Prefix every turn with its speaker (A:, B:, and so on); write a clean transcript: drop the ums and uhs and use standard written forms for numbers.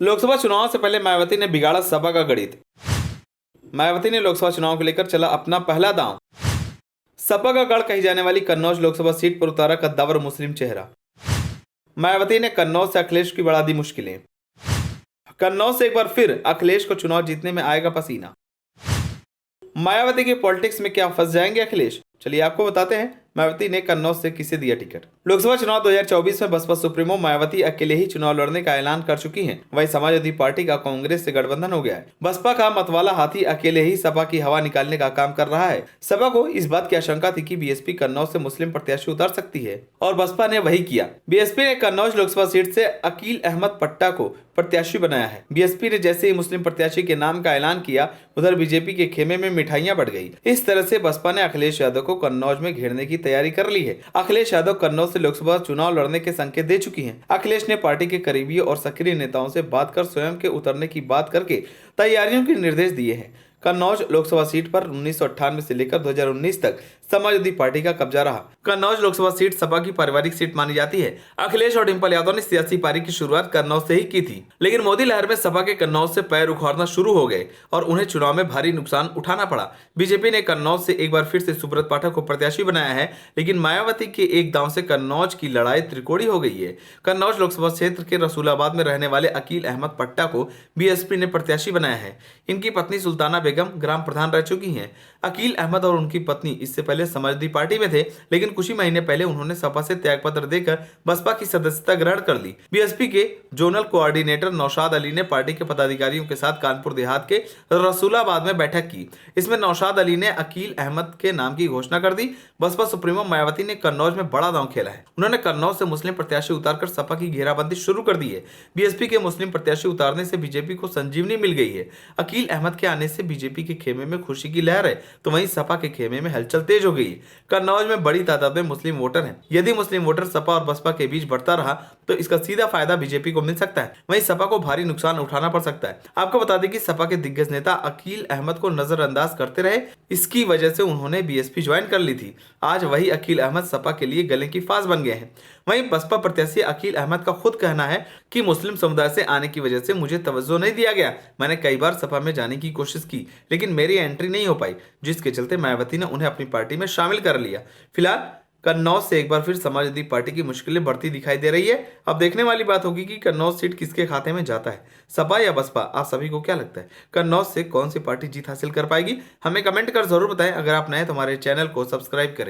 A: लोकसभा चुनाव से पहले मायावती ने बिगाड़ा सपा का गणित। मायावती ने लोकसभा चुनाव को लेकर चला अपना पहला दांव। सपा का गढ़ कही जाने वाली कन्नौज लोकसभा सीट पर उतारा कद्दावर मुस्लिम चेहरा। मायावती ने कन्नौज से अखिलेश की बढ़ा दी मुश्किलें। कन्नौज से एक बार फिर अखिलेश को चुनाव जीतने में आएगा पसीना। मायावती के पॉलिटिक्स में क्या फंस जाएंगे अखिलेश, चलिए आपको बताते हैं मायावती ने कन्नौज से किसे दिया टिकट। लोकसभा चुनाव 2024 में बसपा सुप्रीमो मायावती अकेले ही चुनाव लड़ने का ऐलान कर चुकी हैं। वहीं समाजवादी पार्टी का कांग्रेस से गठबंधन हो गया है। बसपा का मतवाला हाथी अकेले ही सपा की हवा निकालने का काम कर रहा है। सपा को इस बात की आशंका थी कि बीएसपी कन्नौज से मुस्लिम प्रत्याशी उतार सकती है और बसपा ने वही किया। बीएसपी ने कन्नौज लोकसभा सीट से अकील अहमद पट्टा को प्रत्याशी बनाया है। बीएसपी ने जैसे ही मुस्लिम प्रत्याशी के नाम का ऐलान किया, उधर बीजेपी के खेमे में मिठाइयां बढ़ गई। इस तरह से बसपा ने अखिलेश यादव को कन्नौज में घेरने की तैयारी कर ली है। अखिलेश यादव कन्नौज से लोकसभा चुनाव लड़ने के संकेत दे चुकी हैं। अखिलेश ने पार्टी के करीबी और सक्रिय नेताओं से बात कर स्वयं के उतरने की बात करके तैयारियों के निर्देश दिए हैं। कन्नौज लोकसभा सीट पर 1998 से लेकर 2019 तक समाजवादी पार्टी का कब्जा रहा। कन्नौज लोकसभा सीट सपा की पारिवारिक सीट मानी जाती है। अखिलेश और डिंपल यादव ने सियासी पारी की शुरुआत कन्नौज से ही की थी, लेकिन मोदी लहर में सपा के कन्नौज से पैर उखाड़ना शुरू हो गए और उन्हें चुनाव में भारी नुकसान उठाना पड़ा। बीजेपी ने कन्नौज से एक बार फिर से सुब्रत पाठक को प्रत्याशी बनाया है, लेकिन मायावती के एक दांव से कन्नौज की लड़ाई त्रिकोणी हो गई है। कन्नौज लोकसभा क्षेत्र के रसूलाबाद में रहने वाले अकील अहमद पट्टा को बीएसपी ने प्रत्याशी बनाया है। इनकी पत्नी सुल्ताना बेगम ग्राम प्रधान रह चुकी हैं। अकील अहमद और उनकी पत्नी इससे पहले समाजवादी पार्टी में थे, लेकिन कुछ ही महीने पहले उन्होंने सपा से त्यागपत्र देकर बसपा की सदस्यता ग्रहण कर ली। बीएसपी के जोनल कोऑर्डिनेटर नौशाद अली ने पार्टी के पदाधिकारियों के साथ कानपुर देहात के रसूलाबाद में बैठक की। इसमें नौशाद अली ने अकील अहमद के नाम की घोषणा कर दी। बसपा सुप्रीमो मायावती ने कन्नौज में बड़ा दांव खेला है। उन्होंने कन्नौज से मुस्लिम प्रत्याशी उतारकर सपा की घेराबंदी शुरू कर दी है। बीएसपी के मुस्लिम प्रत्याशी उतारने से बीजेपी को संजीवनी मिल गई है। अकील अहमद के आने से बीजेपी के खेमे में खुशी की लहर है, तो वहीं सपा के खेमे में हलचल तेज हो गई है। कन्नौज में बड़ी तादाद में मुस्लिम वोटर हैं। यदि मुस्लिम वोटर सपा और बसपा के बीच बढ़ता रहा तो इसका सीधा फायदा बीजेपी को मिल सकता है, वहीं सपा को भारी नुकसान उठाना पड़ सकता है। आपको बता दें कि सपा के दिग्गज नेता अकील अहमद को नजरअंदाज करते रहे, इसकी वजह से उन्होंने बीएसपी ज्वाइन कर ली थी। आज वही अकील अहमद सपा के लिए गले की फांस बन गए हैं। वहीं बसपा प्रत्याशी अकील अहमद का खुद कहना है कि मुस्लिम समुदाय से आने की वजह से मुझे तवज्जो नहीं दिया गया। मैंने कई बार सपा में जाने की कोशिश की, लेकिन मेरी एंट्री नहीं हो पाई, जिसके चलते मायावती ने उन्हें अपनी पार्टी में शामिल कर लिया। फिलहाल कन्नौज से एक बार फिर समाजवादी पार्टी की मुश्किलें बढ़ती दिखाई दे रही है। अब देखने वाली बात होगी कि कन्नौज सीट किसके खाते में जाता है, सपा या बसपा। आप सभी को क्या लगता है, कन्नौज से कौन सी पार्टी जीत हासिल कर पाएगी? हमें कमेंट कर जरूर बताएं। अगर आप नए तो हमारे चैनल को सब्सक्राइब करें।